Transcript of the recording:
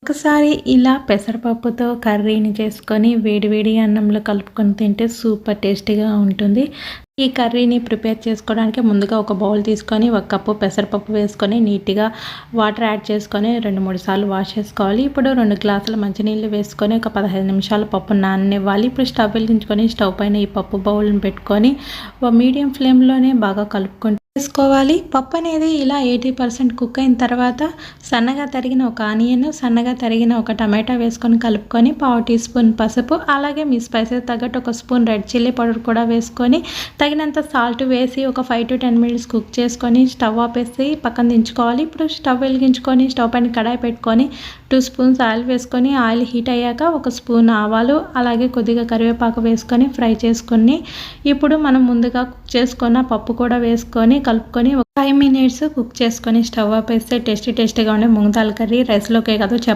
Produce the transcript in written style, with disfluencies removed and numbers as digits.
ఒకసారి ఇలా పెసరపప్పుతో కర్రీని చేసుకొని వేడివేడి అన్నంలో కలుపుకొని తింటే సూపర్ టేస్టీగా ఉంటుంది. ఈ కర్రీని ప్రిపేర్ చేసుకోవడానికి ముందుగా ఒక బౌల్ తీసుకొని ఒక కప్పు పెసరపప్పు వేసుకొని నీట్‌గా వాటర్ యాడ్ చేసుకొని 2, 3 సార్లు వాష్ చేసుకోవాలి. ఇప్పుడు 2 గ్లాసుల మంచినీళ్ళు వేసుకొని ఒక 15 నిమిషాలు పప్పును నాననివ్వాలి. ఇప్పుడు స్టవ్ వెలిగించుకొని స్టవ్ పైన ఈ పప్పు బౌల్‌ని పెట్టుకొని మీడియం ఫ్లేమ్‌లోనే బాగా కలుపుకుంటూ చేసుకోవాలి. పప్పు అనేది ఇలా 80% కుక్ అయిన తర్వాత సన్నగా తరిగిన ఒక ఆనియన్, సన్నగా తరిగిన ఒక టమాటా వేసుకొని కలుపుకొని పావు టీ స్పూన్ పసుపు, అలాగే మీ స్పైసెస్ తగ్గట్టు ఒక స్పూన్ రెడ్ చిల్లీ పౌడర్ కూడా వేసుకొని తగినంత సాల్ట్ వేసి ఒక 5-10 మినిట్స్ కుక్ చేసుకొని స్టవ్ ఆపేసి పక్కన దించుకోవాలి. ఇప్పుడు స్టవ్ వెలిగించుకొని స్టవ్ పైన కడాయి పెట్టుకొని 2 స్పూన్స్ ఆయిల్ వేసుకొని ఆయిల్ హీట్ అయ్యాక ఒక స్పూన్ ఆవాలు, అలాగే కొద్దిగా కరివేపాకు వేసుకొని ఫ్రై చేసుకొని ఇప్పుడు మనం ముందుగా కుక్ చేసుకున్న పప్పు కూడా వేసుకొని కలుపుకొని ఒక 5 మినిట్స్ కుక్ చేసుకొని స్టవ్ ఆపేస్తే టేస్టీగా ఉండే మూంగ్ దాల్ కర్రీ రైస్‌లోకే కాదు